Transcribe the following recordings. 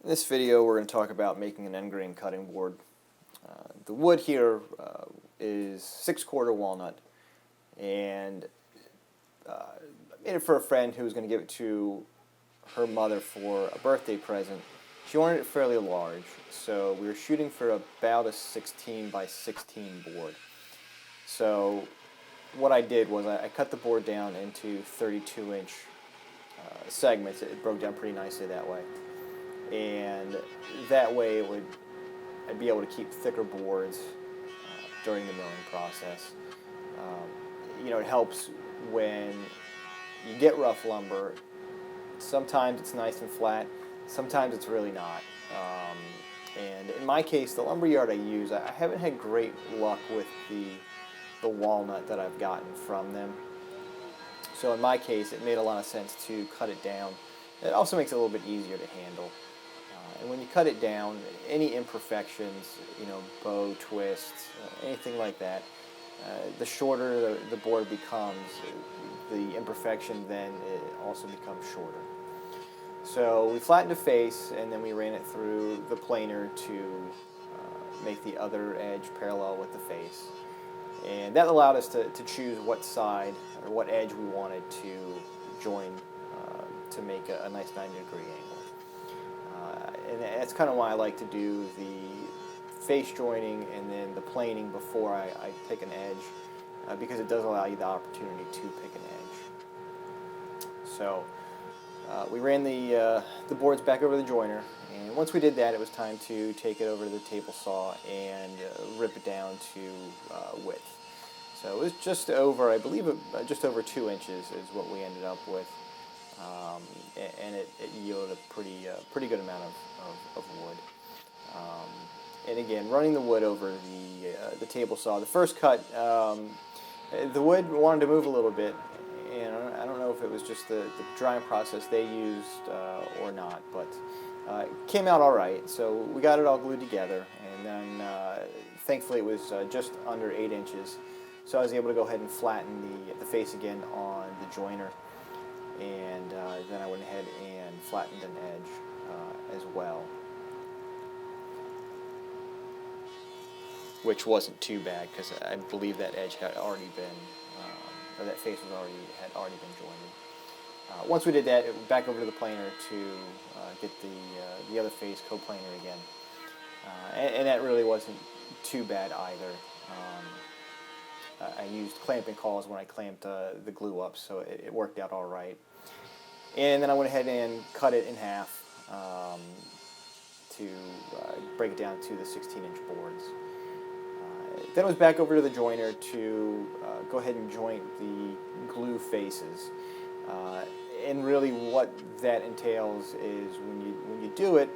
In this video we're going to talk about making an end grain cutting board. The wood here is 6/4 walnut, and I made it for a friend who was going to give it to her mother for a birthday present. She wanted it fairly large, so we were shooting for about a 16 by 16 board. So what I did was I cut the board down into 32-inch segments. It broke down pretty nicely that way. And that way I'd be able to keep thicker boards during the milling process. It helps when you get rough lumber. Sometimes it's nice and flat, sometimes it's really not. And in my case, the lumber yard I use, I haven't had great luck with the walnut that I've gotten from them. So in my case, it made a lot of sense to cut it down. It also makes it a little bit easier to handle. And when you cut it down, any imperfections, bow twists, anything like that, the shorter the board becomes, the imperfection then it also becomes shorter. So we flattened the face, and then we ran it through the planer to make the other edge parallel with the face. And that allowed us to choose what side or what edge we wanted to join to make a nice 90-degree angle. And that's kind of why I like to do the face joining and then the planing before I pick an edge, because it does allow you the opportunity to pick an edge. So we ran the boards back over the joiner, and once we did that, it was time to take it over to the table saw and rip it down to width. So it was just over, I believe, just over 2 inches is what we ended up with. And it yielded a pretty good amount of wood. And again, running the wood over the table saw, the first cut, the wood wanted to move a little bit, and I don't know if it was just the drying process they used or not, but it came out all right. So we got it all glued together, and then thankfully it was just under 8 inches. So I was able to go ahead and flatten the face again on the joiner. And then I went ahead and flattened an edge as well, which wasn't too bad because I believe that edge had already been, or that face had already been jointed. Once we did that, back over to the planer to get the other face co-planer again, and that really wasn't too bad either. I used clamping cauls when I clamped the glue up, so it worked out all right. And then I went ahead and cut it in half to break it down to the 16-inch boards. Then it was back over to the joiner to go ahead and joint the glue faces. And really what that entails is when you do it,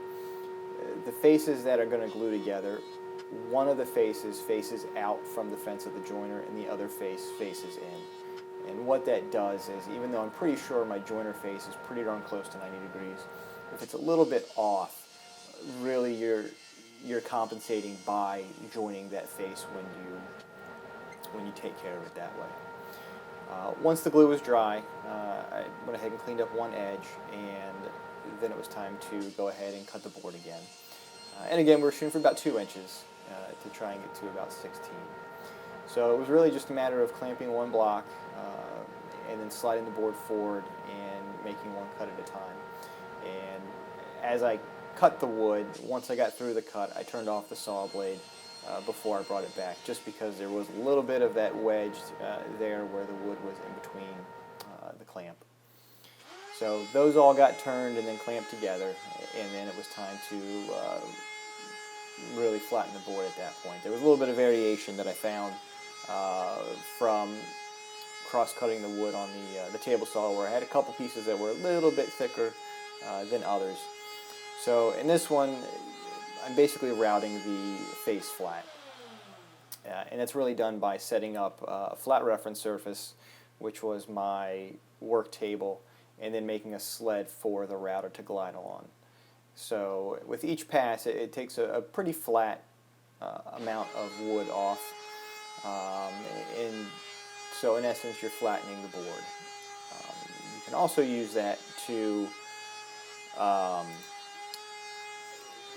the faces that are going to glue together, one of the faces faces out from the fence of the joiner and the other face faces in. And what that does is, even though I'm pretty sure my joiner face is pretty darn close to 90 degrees, if it's a little bit off, really you're compensating by joining that face when you take care of it that way. Once the glue was dry, I went ahead and cleaned up one edge, and then it was time to go ahead and cut the board again. And again, we were shooting for about 2 inches to try and get to about 16. So it was really just a matter of clamping one block and then sliding the board forward and making one cut at a time. And as I cut the wood, once I got through the cut, I turned off the saw blade before I brought it back, just because there was a little bit of that wedge there where the wood was in between the clamp. So those all got turned and then clamped together, and then it was time to really flatten the board at that point. There was a little bit of variation that I found from cross-cutting the wood on the table saw, where I had a couple pieces that were a little bit thicker than others. So in this one, I'm basically routing the face flat. And it's really done by setting up a flat reference surface, which was my work table, and then making a sled for the router to glide on. So with each pass, it takes a pretty flat amount of wood off, and so in essence you're flattening the board. You can also use that to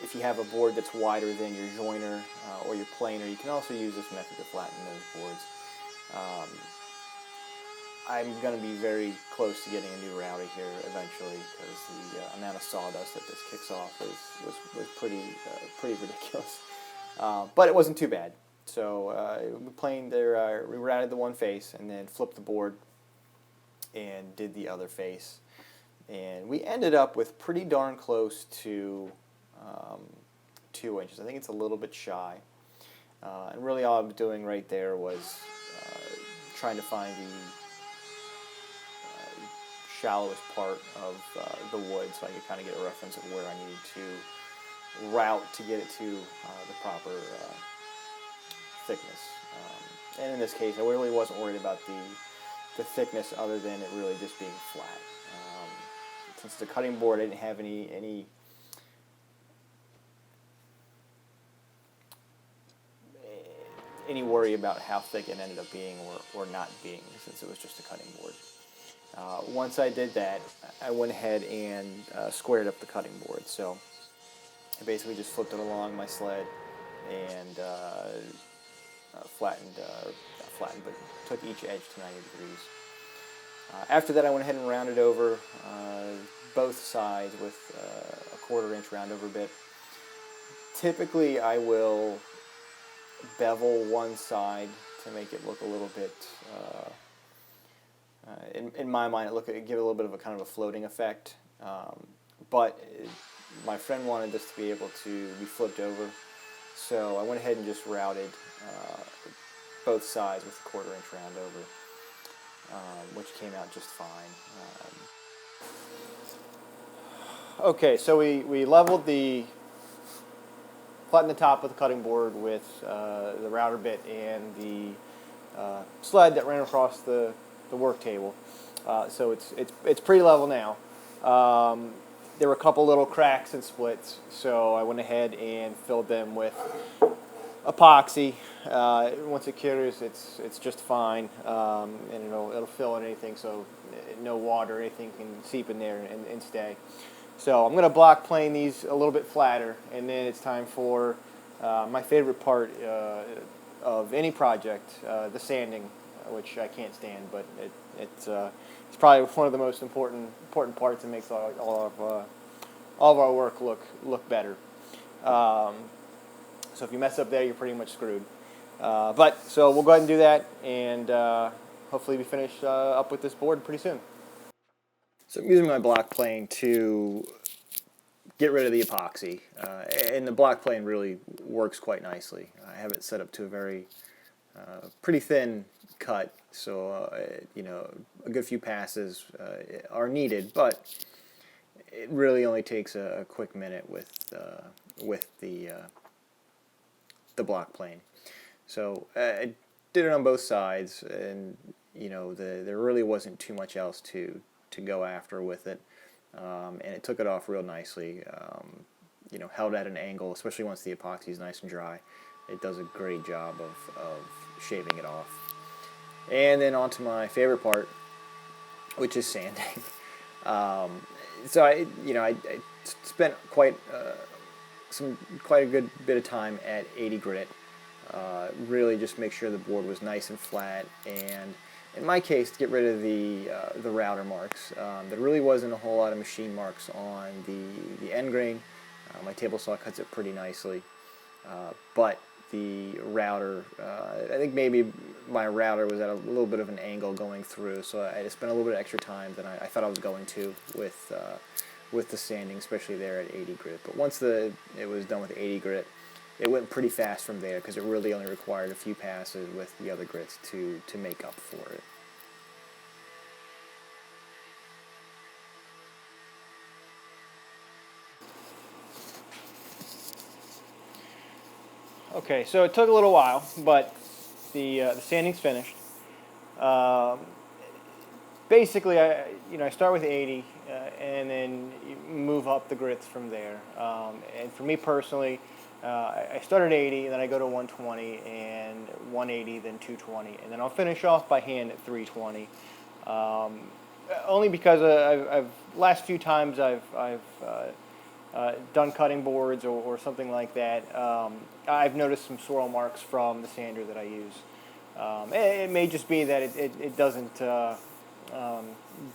if you have a board that's wider than your joiner or your planer, you can also use this method to flatten those boards. I'm going to be very close to getting a new router here eventually, because the amount of sawdust that this kicks off was pretty ridiculous. But it wasn't too bad. So we routed the one face and then flipped the board and did the other face. And we ended up with pretty darn close to 2 inches. I think it's a little bit shy. And really all I was doing right there was trying to find the shallowest part of the wood, so I could kind of get a reference of where I needed to route to get it to the proper thickness. And in this case, I really wasn't worried about the thickness, other than it really just being flat. Since the cutting board, I didn't have any worry about how thick it ended up being or not being, since it was just a cutting board. Once I did that, I went ahead and squared up the cutting board. So I basically just flipped it along my sled and flattened, but took each edge to 90 degrees. After that, I went ahead and rounded over both sides with a 1/4 inch round over bit. Typically, I will bevel one side to make it look a little bit, in my mind, give it a little bit of a kind of a floating effect. But my friend wanted this to be able to be flipped over, so I went ahead and just routed both sides with a 1/4 inch round over. Which came out just fine. Okay, so we leveled flattened the top of the cutting board with the router bit and the sled that ran across the work table. So it's pretty level now. There were a couple little cracks and splits, so I went ahead and filled them with epoxy. Once it cures, it's just fine, and it'll fill in anything, so no water or anything can seep in there and stay. So I'm going to block plane these a little bit flatter, and then it's time for my favorite part of any project, the sanding, which I can't stand, but it's probably one of the most important parts and makes all of our work look better. So if you mess up there, you're pretty much screwed. So we'll go ahead and do that, and hopefully we finish up with this board pretty soon. So I'm using my block plane to get rid of the epoxy, and the block plane really works quite nicely. I have it set up to a very pretty thin cut, so a good few passes are needed, but it really only takes a quick minute with the block plane. So I did it on both sides, and there really wasn't too much else to go after with it, and it took it off real nicely. Held at an angle, especially once the epoxy is nice and dry. It does a great job of shaving it off. And then on to my favorite part, which is sanding. So I spent quite a good bit of time at 80 grit. Really just make sure the board was nice and flat, and in my case, to get rid of the router marks. There really wasn't a whole lot of machine marks on the end grain. My table saw cuts it pretty nicely, but the router, I think maybe my router was at a little bit of an angle going through, so I just spent a little bit of extra time than I thought I was going to with the sanding, especially there at 80 grit. But once it was done with 80 grit, it went pretty fast from there, because it really only required a few passes with the other grits to make up for it. Okay, so it took a little while, but the sanding's finished. Basically, I start with 80, and then you move up the grits from there. And for me personally, I start at 80, and then I go to 120, and 180, then 220, and then I'll finish off by hand at 320. Only because last few times I've done cutting boards or something like that, I've noticed some swirl marks from the sander that I use. It may just be that it doesn't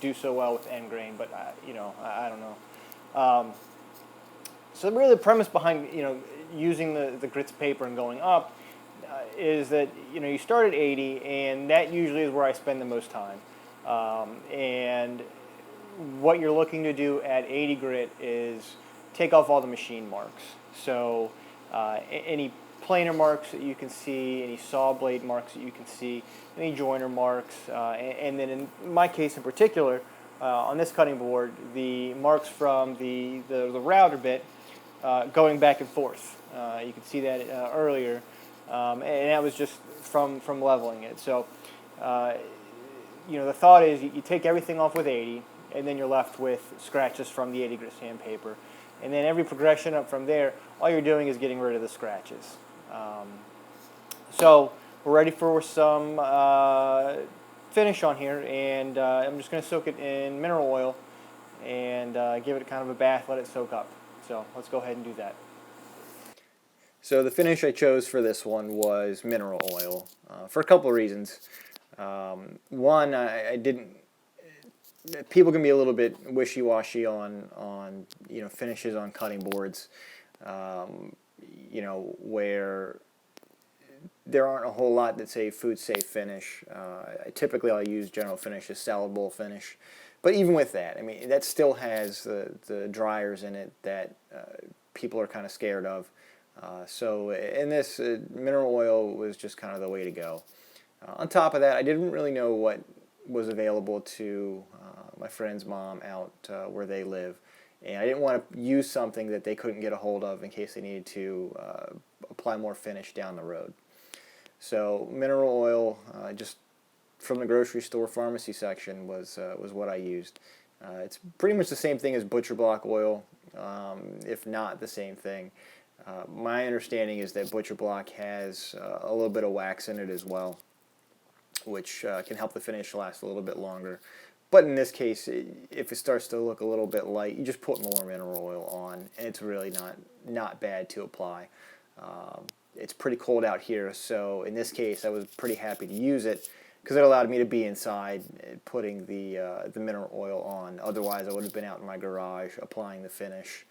do so well with end grain, but I don't know. So really, the premise behind using the grits paper and going up is that you start at 80, and that usually is where I spend the most time. And what you're looking to do at 80 grit is take off all the machine marks. So any planer marks that you can see, any saw blade marks that you can see, any joiner marks, and then in my case in particular, on this cutting board, the marks from the router bit going back and forth. You can see that earlier, and that was just from leveling it. So the thought is you take everything off with 80, and then you're left with scratches from the 80 grit sandpaper. And then every progression up from there, all you're doing is getting rid of the scratches. So we're ready for some finish on here, and I'm just going to soak it in mineral oil and give it kind of a bath, let it soak up. So let's go ahead and do that. So the finish I chose for this one was mineral oil for a couple of reasons. One, I didn't. People can be a little bit wishy-washy on finishes on cutting boards, where there aren't a whole lot that say food safe finish. Typically I'll use General Finish's salad bowl finish, but even with that, I mean, that still has the dryers in it that people are kind of scared of. So in this, mineral oil was just kind of the way to go. On top of that, I didn't really know what was available to my friend's mom out where they live, and I didn't want to use something that they couldn't get a hold of in case they needed to apply more finish down the road. So mineral oil, just from the grocery store pharmacy section, was what I used. It's pretty much the same thing as butcher block oil, if not the same thing. My understanding is that butcher block has a little bit of wax in it as well, which can help the finish last a little bit longer. But in this case, if it starts to look a little bit light, you just put more mineral oil on, and it's really not bad to apply. It's pretty cold out here, so in this case, I was pretty happy to use it because it allowed me to be inside putting the mineral oil on. Otherwise, I would have been out in my garage applying the finish,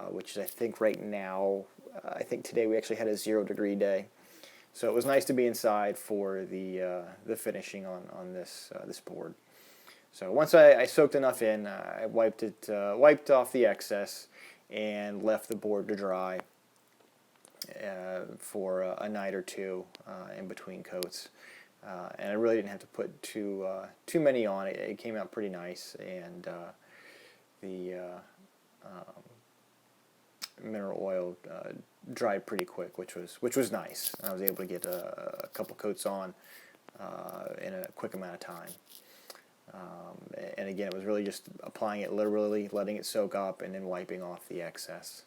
which I think right now, I think today we actually had a 0-degree day. So it was nice to be inside for the finishing on this board. So once I soaked enough in, I wiped off the excess and left the board to dry for a night or two in between coats. And I really didn't have to put too many on. It came out pretty nice, and the mineral oil dried pretty quick, which was nice. I was able to get a couple coats on in a quick amount of time. And again, it was really just applying it liberally, letting it soak up, and then wiping off the excess.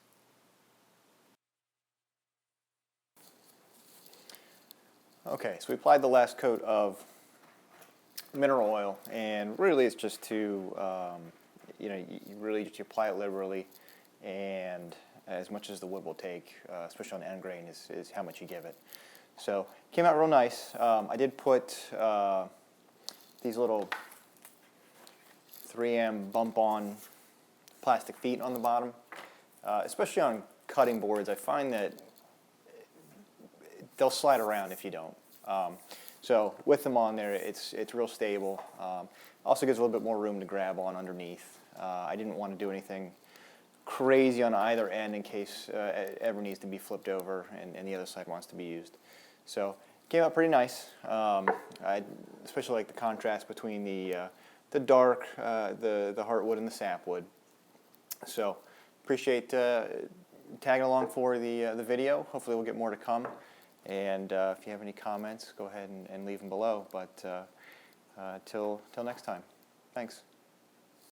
Okay, so we applied the last coat of mineral oil, and really it's just to, you really just apply it liberally, and as much as the wood will take, especially on end grain, is how much you give it. So it came out real nice. I did put these little 3M bump-on plastic feet on the bottom. Especially on cutting boards, I find that they'll slide around if you don't. So with them on there, it's real stable. Also gives a little bit more room to grab on underneath. I didn't want to do anything crazy on either end in case it ever needs to be flipped over and the other side wants to be used. So it came out pretty nice. I especially like the contrast between the dark, the heartwood and the sapwood. So appreciate tagging along for the video. Hopefully we'll get more to come. And if you have any comments, go ahead and leave them below. But till next time, thanks.